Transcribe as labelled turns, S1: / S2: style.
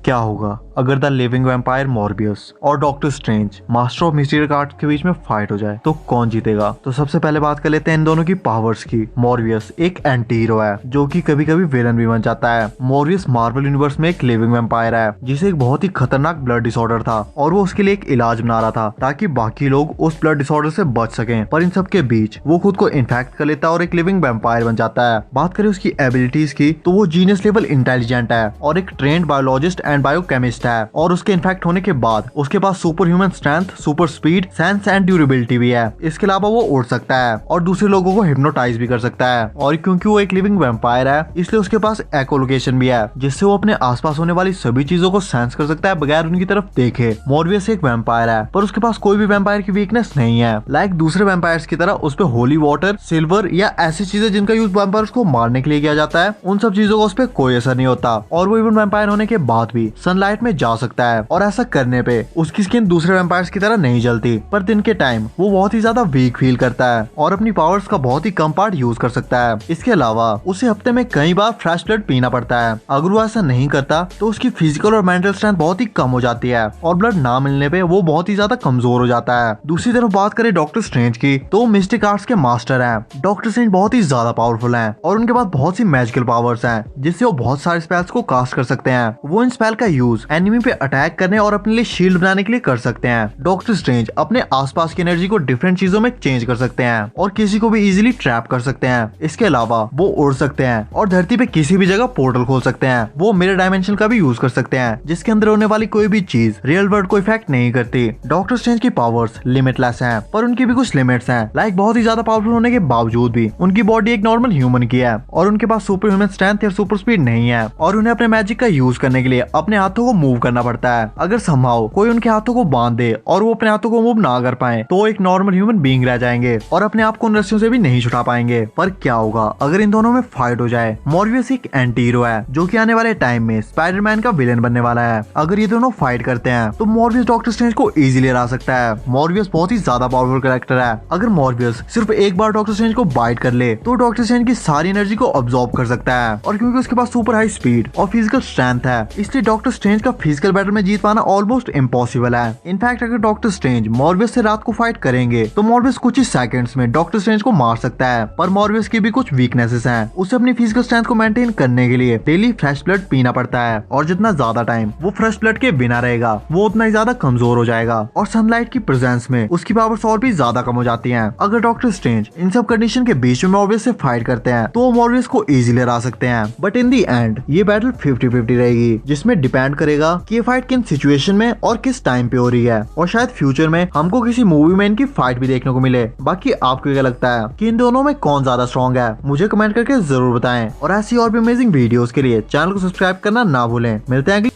S1: क्या होगा अगर द लिविंग वैम्पायर मॉर्बियस और doctor strange master of mysterious arts के बीच में फाइट हो जाए तो कौन जीतेगा। तो सबसे पहले बात कर लेते हैं इन दोनों की पावर्स की। मॉर्बियस एक एंटी हीरो है जो कि कभी कभी विलन भी बन जाता है। मॉर्बियस मार्वल यूनिवर्स में एक लिविंग वैम्पायर है जिसे एक बहुत ही खतरनाक ब्लड डिसऑर्डर था और वो उसके लिए एक इलाज बना रहा था ताकि बाकी लोग उस ब्लड डिसऑर्डर से बच सकें। पर इन सब के बीच वो खुद को इन्फेक्ट कर लेता है और एक लिविंग वैम्पायर बन जाता है। बात करें उसकी एबिलिटीज की तो वो जीनियस लेवल इंटेलिजेंट है और एक ट्रेंड बायोलॉजिस्ट एंड बायोकेमिस्ट है और उसके इन्फेक्ट होने के बाद उसके पास super human strength, super speed, sense and durability भी है। इसके अलावा वो उड़ सकता है और दूसरे लोगों को हिप्नोटाइज भी कर सकता है। और क्योंकि वो एक लिविंग वैम्पायर है इसलिए उसके पास एकोलोकेशन भी है जिससे वो अपने आसपास होने वाली सभी चीजों को सेंस कर सकता है बगैर उनकी तरफ देखे। मॉर्बियस एक वैम्पायर है पर उसके पास कोई भी वैम्पायर की वीकनेस नहीं है। लाइक दूसरे वैम्पायर्स की तरह उस पे होली वाटर, सिल्वर या ऐसी चीजें जिनका यूज वैम्पायर्स को मारने के लिए किया जाता है उन सब चीजों का उस पे कोई असर नहीं होता। और वो इवन वैम्पायर होने के बाद भी सनलाइट में जा सकता है और ऐसा करने पे उसकी स्किन दूसरे वैम्पायर्स की तरह नहीं जलती। पर दिन के टाइम वो बहुत ही ज्यादा वीक फील करता है और अपनी पावर्स का बहुत ही कम पार्ट यूज कर सकता है। इसके अलावा उसे हफ्ते में कई बार फ्रेश ब्लड पीना पड़ता है। अगर वो ऐसा नहीं करता तो उसकी फिजिकल और मेंटल स्ट्रेंथ बहुत ही कम हो जाती है और ब्लड ना मिलने पे वो बहुत ही ज्यादा कमजोर हो जाता है। दूसरी तरफ बात करें डॉक्टर स्ट्रेंज की तो मिस्टिक आर्ट्स के मास्टर हैं। डॉक्टर स्ट्रेंज बहुत ही ज्यादा पावरफुल हैं और उनके पास बहुत सी मैजिकल पावर्स हैं जिससे वो बहुत सारे स्पेल्स को कास्ट कर सकते हैं। वो इन स्पेल का यूज एनिमी पे अटैक करने और अपने लिए शील्ड बनाने के लिए कर सकते हैं। डॉक्टर स्ट्रेंज अपने आसपास की एनर्जी को डिफरेंट चीजों में चेंज कर सकते हैं और किसी को भी इजीली ट्रैप कर सकते हैं। इसके अलावा वो उड़ सकते हैं और धरती पे किसी भी जगह पोर्टल खोल सकते हैं। वो मिरर डायमेंशन का भी यूज कर सकते हैं जिसके अंदर होने वाली कोई भी चीज रियल वर्ल्ड को इफेक्ट नहीं करती। डॉक्टर स्ट्रेंज की पावर्स लिमिटलेस हैं पर उनकी भी कुछ लिमिट्स हैं। लाइक बहुत ही ज्यादा पावरफुल होने के बावजूद भी उनकी बॉडी एक नॉर्मल ह्यूमन की है और उनके पास सुपर ह्यूमन स्ट्रेंथ या सुपर स्पीड नहीं है और उन्हें अपने मैजिक का यूज करने के लिए अपने हाथों को मूव करना पड़ता है। अगर समहाउ कोई उनके हाथों को बांध दे और वो अपने हाथों को मूव ना कर पाए तो एक नॉर्मल ह्यूमन बीइंग रह जाएंगे और अपने आप को उन रस्सियों से भी नहीं छुड़ा पाएंगे। पर क्या होगा अगर इन दोनों में फाइट हो जाए। मॉर्बियस एक एंटी हीरो है जो कि आने वाले टाइम में स्पाइडरमैन का विलेन बनने वाला है। अगर ये दोनों फाइट करते हैं तो मॉर्बियस डॉक्टर स्ट्रेंज को इजीली हरा सकता है। मॉर्बियस बहुत ही ज्यादा पावरफुल कैरेक्टर है। अगर मॉर्बियस सिर्फ एक बार डॉक्टर स्ट्रेंज को बाइट कर ले तो डॉक्टर स्ट्रेंज की सारी एनर्जी को अब्सॉर्ब कर सकता है और क्योंकि उसके पास सुपर हाई स्पीड और फिजिकल स्ट्रेंथ है इसलिए डॉक्टर स्ट्रेंज का फिजिकल बैटल में जीत पाना ऑलमोस्ट इम्पॉसिबल है। इनफैक्ट अगर डॉक्टर स्ट्रेंज मॉर्बियस से रात को फाइट करेंगे तो मॉर्बियस कुछ ही सेकंड्स में डॉक्टर स्ट्रेंज को मार सकता है। पर मॉर्बियस की भी कुछ वीकनेसेस हैं। उसे अपनी फिजिकल स्ट्रेंथ को मेंटेन करने के लिए डेली फ्रेश ब्लड पीना पड़ता है और जितना ज्यादा टाइम वो फ्रेश ब्लड के बिना रहेगा वो उतना ही ज्यादा कमजोर हो जाएगा और सनलाइट की प्रेजेंस में उसकी पावर्स और भी ज्यादा कम हो जाती हैं। अगर डॉक्टर स्ट्रेंज इन सब कंडीशन के बीच में मॉर्बियस से फाइट करते हैं तो वो मॉर्बियस को इजीली हरा सकते हैं। बट इन दी एंड ये बैटल 50-50 रहेगी जिसमें डिपेंड करेगा कि ये फाइट किन सिचुएशन में और किस टाइम पे हो रही है और शायद फ्यूचर में हमको किसी मूवी में इनकी फाइट भी देखने को मिले। बाकी आपको क्या लगता है कि इन दोनों में कौन ज्यादा स्ट्रॉन्ग है? मुझे कमेंट करके जरूर बताएं और ऐसी और भी अमेजिंग वीडियोस के लिए चैनल को सब्सक्राइब करना ना भूलें। मिलते हैं अगली